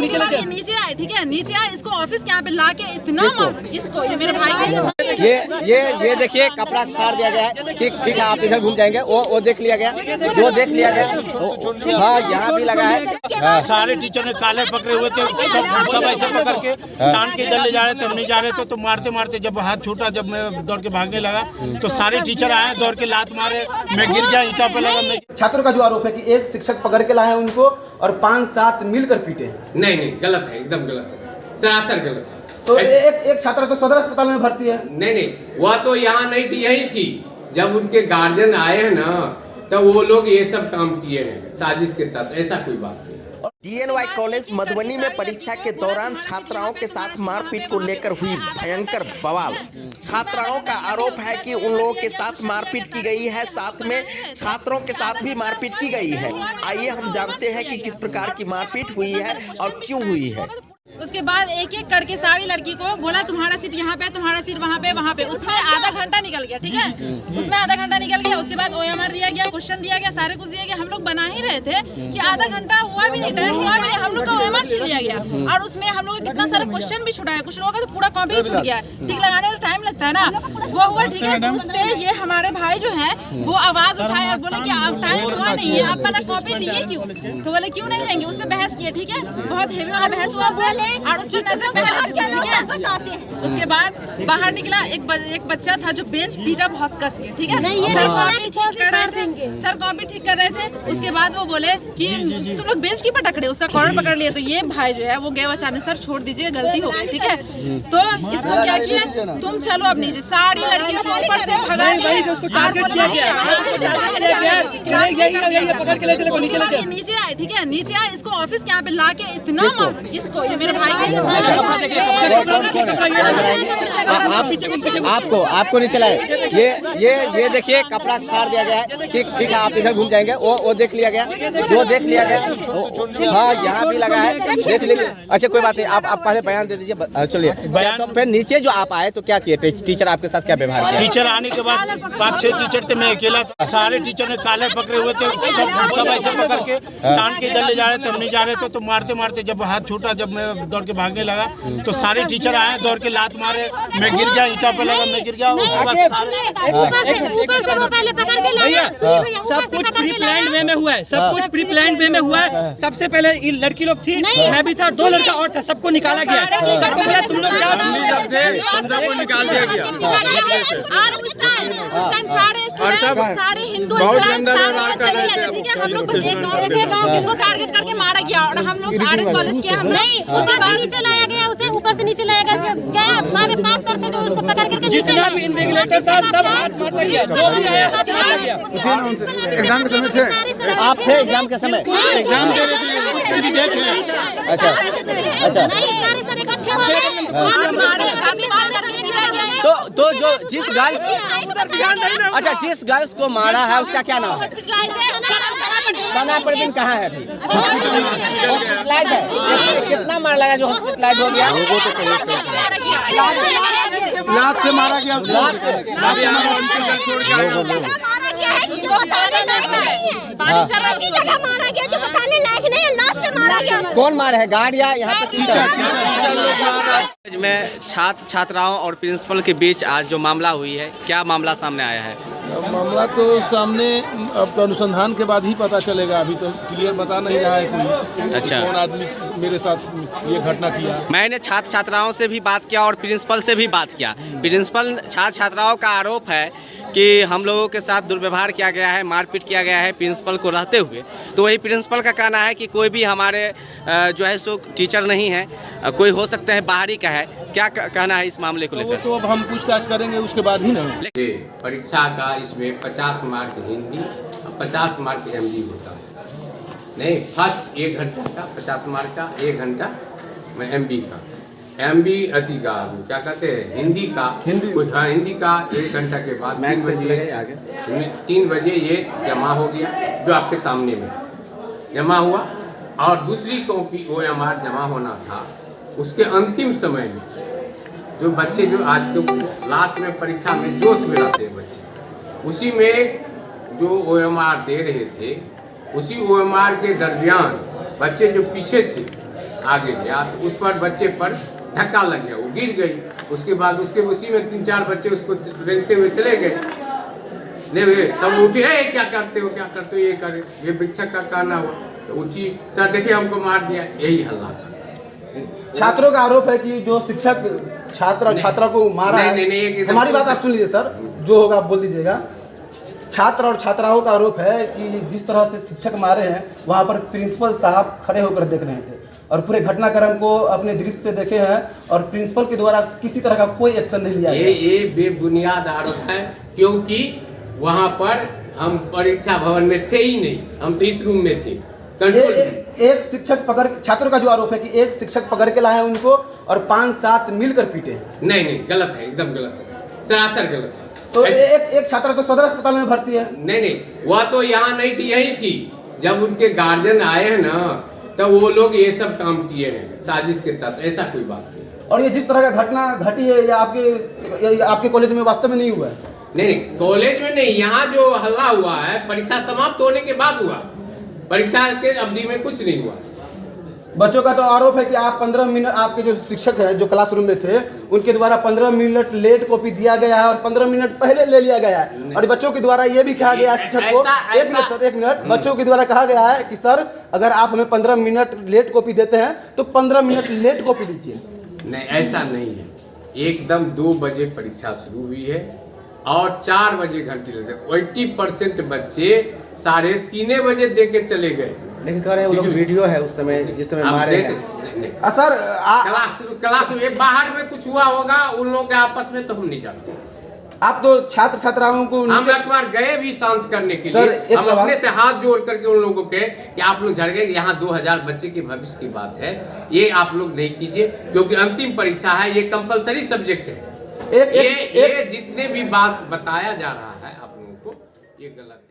नीचे आए, ठीक है, नीचे आए, इसको ऑफिस के यहाँ पे ला के इतना इसको, ये मेरे भाई ये देखिए कपड़ा फाड़ दिया गया है। ठीक है, आप इधर घूम जाएंगे। वो देख लिया गया, वो देख लिया गया। हाँ, यहाँ भी लगा है। सारे टीचर ने काले पकड़े हुए थे, सब ऐसे पकड़ के टान के इधर ले जा रहे थे, हम नहीं जा रहे थे। तो मारते मारते जब हाथ छूटा, जब मैं दौड़ के भागने लगा तो सारे टीचर आए, दौड़ के लात मारे, मैं गिर गया, ईंटा पे लगा। छात्रों का जो आरोप है कि एक शिक्षक पकड़ के लाए उनको और 5-7 मिलकर पीटे। नहीं, गलत है, एकदम गलत है, सरासर गलत है। तो एक छात्रा तो सदर अस्पताल में भर्ती है। नहीं, वह तो यहाँ नहीं थी, यही थी। जब उनके गार्जियन आए हैं ना, तो वो लोग ये सब काम किए हैं साजिश के तहत, ऐसा कोई बात नहीं। DNY कॉलेज मधुबनी में परीक्षा के दौरान छात्राओं के साथ मारपीट को लेकर हुई भयंकर बवाल। छात्राओं का आरोप है कि उन लोगों के साथ मारपीट की गई है, साथ में छात्रों के साथ भी मारपीट की गई है। आइए हम जानते हैं कि किस प्रकार की मारपीट हुई है और क्यों हुई है। उसके बाद एक एक करके सारी लड़की को बोला तुम्हारा सीट यहाँ पे, तुम्हारा सीट वहाँ पे। उसमें आधा घंटा निकल गया, ठीक है, उसमें आधा घंटा निकल गया। उसके बाद OMR दिया गया, क्वेश्चन दिया गया, सारे कुछ दिया गया। हम लोग बना ही रहे थे कि आधा घंटा हुआ भी नहीं, टाइम हुआ भी नहीं, हम लोग का OMR छीन लिया गया। और उसमें हम लोग कितना सारा क्वेश्चन भी छुटा है, कुछ लोगों का तो पूरा कॉपी ही छूट गया। टिक लगाने में टाइम लगता है ना, वो हुआ, ठीक है। उस पे ये हमारे भाई जो है वो आवाज उठाए और बोले की आप टाइम हुआ नहीं है, आप मैंने कॉपी दिए क्यों? तो बोले क्यों नहीं लेंगे, उससे बहस किए, ठीक है, बहुत हेवी वाला बहस हुआ। और उसके नजर उसके बाद बाहर निकला एक बच्चा था जो बेंच पीटा बहुत कस के, ठीक है, सर कॉपी ठीक कर रहे थे। उसके बाद वो बोले कि तुम लोग बेंच की पटक रहे, उसका कॉर्नर पकड़ लिया। तो ये भाई जो है वो गए बचाने, सर छोड़ दीजिए, गलती हो गई, ठीक है। तो इसको क्या किया, तुम चलो अब नीचे, सारी लड़कियों को ऊपर से भगा नीचे आए, ठीक है, नीचे आए, इसको ऑफिस के यहाँ पे ला के इतना इसको, ये मेरे भाई आपको नहीं चलाए। ये देखिए कपड़ा फाड़ दिया गया है। ठीक है, आप इधर घूम जाएंगे। वो देख लिया गया, वो देख लिया गया। हाँ, यहाँ भी लगा है, देख लीजिए। अच्छा, कोई बात नहीं, आप पहले बयान दे दीजिए। चलिए तो फिर नीचे जो आप आए तो क्या किए, टीचर आपके साथ क्या व्यवहार किया? टीचर आने के बाद 5-6 टीचर थे, मैं अकेला था। सारे टीचर ने काले पकड़े हुए थे, सब ऐसे पकड़ के टान के इधर ले जा रहे थे, हम नहीं जा रहे थे। तो मारते मारते जब हाथ छूटा, जब मैं दौड़ के भागने लगा तो सारे टीचर आए, दौड़ के लात मारे, मैं गिर गया, ईंटा पे लगा, मैं गिर गया। उसके बाद सब कुछ प्री प्लान्ड वे में हुआ है, सब कुछ प्री प्लान्ड वे में हुआ है। सबसे पहले लड़की लोग थी, मैं भी था, 2 लड़का और था, सबको निकाला गया, सबको बोला तुम लोग जाओ, सबको निकाल दिया गया। और उस टाइम सारे स्टूडेंट, सारे हिंदू चले गए थे, ठीक है। हम लोग एक गाँव किसको टारगेट करके मारा गया और हम लोग आर्ट्स कॉलेज के, हम उसके बाद नीचे लाया गया, उसे ऊपर से नीचे लाया गया, वहाँ पे पास करते जो उसको पकड़ करके जितना भी इन्विजिलेटर था सब हाथ मारता गया, जो भी आया सब मारता गया। एग्जाम के समय थे आप थे एग्जाम के समय? एग्जाम दे रहे थे। अच्छा। तो जो जिस गर्ल्स को मारा है उसका क्या नाम है? सना परवीन कहाँ है अभी? हॉस्पिटलाइज है। कितना मार लगा जो हॉस्पिटलाइज हो गया? लात से मारा गया उसको, कौन मारा है? गार्ड या यहाँ पे टीचर? में छात्र छात्राओं और प्रिंसिपल के बीच आज जो मामला हुई है, क्या मामला सामने आया है? मामला तो सामने अब तो अनुसंधान के बाद ही पता चलेगा, अभी तो क्लियर बता नहीं रहा है कोई। अच्छा, कौन आदमी मेरे साथ ये घटना किया। मैंने छात्र छात्राओं से भी बात किया और प्रिंसिपल से भी बात किया। प्रिंसिपल छात्र छात्राओं का आरोप है कि हम लोगों के साथ दुर्व्यवहार किया गया है, मारपीट किया गया है प्रिंसिपल को रहते हुए। तो वही प्रिंसिपल का कहना है कि कोई भी हमारे जो है सो टीचर नहीं है, कोई हो सकता है बाहरी का है। क्या कहना है इस मामले को लेकर? तो अब हम पूछताछ करेंगे उसके बाद ही ना। परीक्षा का इसमें 50 मार्क हिंदी और 50 मार्क MD होता है। नहीं, फर्स्ट 1 घंटा का 50 मार्क का, 1 घंटा में MB का, MB का क्या कहते हैं हिंदी का, हाँ हिंदी का 1 घंटा के बाद 3 बजे ये जमा हो गया, जो आपके सामने में जमा हुआ। और दूसरी कॉपी OMR जमा होना था उसके अंतिम समय में। जो बच्चे जो आज के लास्ट में परीक्षा में जोश में आते हैं बच्चे, उसी में जो OMR दे रहे थे, उसी OMR के दरमियान बच्चे जो पीछे से आगे गया तो उस पर बच्चे पर धक्का लग गया, वो गिर गई। उसके बाद उसके उसी में 3-4 बच्चे उसको रेंगते हुए चले गए। नहीं तब उठी, है क्या करते हो क्या करते हो, ये करे, ये शिक्षक का कहना हुआ तो उठी, सर देखिए हमको मार दिया, यही हल्ला था। छात्रों का आरोप है कि जो शिक्षक छात्र और छात्रा को मारा है। हमारी बात आप सुन लीजिए सर, जो होगा आप बोल दीजिएगा। छात्र और छात्राओं का आरोप है कि जिस तरह से शिक्षक मारे हैं वहाँ पर प्रिंसिपल साहब खड़े होकर देख रहे थे और पूरे घटनाक्रम को अपने दृश्य से देखे हैं और प्रिंसिपल के द्वारा किसी तरह का कोई एक्शन नहीं लिया गया। ये बेबुनियाद आरोप है, क्योंकि वहाँ पर हम परीक्षा भवन में थे ही नहीं, हम तो इस रूम में थे। एक शिक्षक पकड़, छात्रों का जो आरोप है कि एक शिक्षक पकड़ के लाए हैं उनको और 5-7 मिलकर पीटे हैं। नहीं गलत है, एकदम गलत है, सरासर गलत है। तो एक छात्रा तो सदर अस्पताल में भर्ती है। नहीं वह तो यहाँ नहीं थी, यही थी। जब उनके गार्जियन आए हैं ना तो वो लोग ये सब काम किए हैं साजिश के तहत, ऐसा कोई बात नहीं। और ये जिस तरह का घटना घटी है या आपके कॉलेज में वास्तव में नहीं हुआ है? नहीं कॉलेज में नहीं, यहाँ जो हल्ला हुआ है परीक्षा समाप्त होने के बाद हुआ, परीक्षा के अवधि में कुछ नहीं हुआ। बच्चों का तो आरोप है कि आप 15 मिनट, आपके जो शिक्षक हैं जो क्लासरूम में थे उनके द्वारा 15 मिनट लेट कॉपी दिया गया है और 15 मिनट पहले ले लिया गया है। और बच्चों के द्वारा ये भी कहा गया है शिक्षक को, एक मिनट, बच्चों के द्वारा कहा गया है कि सर अगर आप हमें 15 मिनट लेट कॉपी देते हैं तो 15 मिनट लेट कॉपी दीजिए। नहीं ऐसा नहीं है, एकदम 2 बजे परीक्षा शुरू हुई है और 4 बजे घंटे लेते, 80% बच्चे 3:30 बजे दे के चले गए। लेकिन कह रहे हैं वो लोग वीडियो है उस समय जिस समय मारे हैं। सर क्लास में बाहर में कुछ हुआ होगा उन लोगों के आपस में, तो हम नहीं जानते। आप तो छात्र छात्राओं को हम एक बार गए भी शांत करने के लिए, हम अपने से हाथ जोड़ करके उन लोगों के कि आप लोग झड़ गए, यहाँ 2000 बच्चे के भविष्य की बात है, ये आप लोग नहीं कीजिए क्योंकि अंतिम परीक्षा है, ये कंपलसरी सब्जेक्ट है। ये जितने भी बात बताया जा रहा है आप लोगों को, ये गलत है।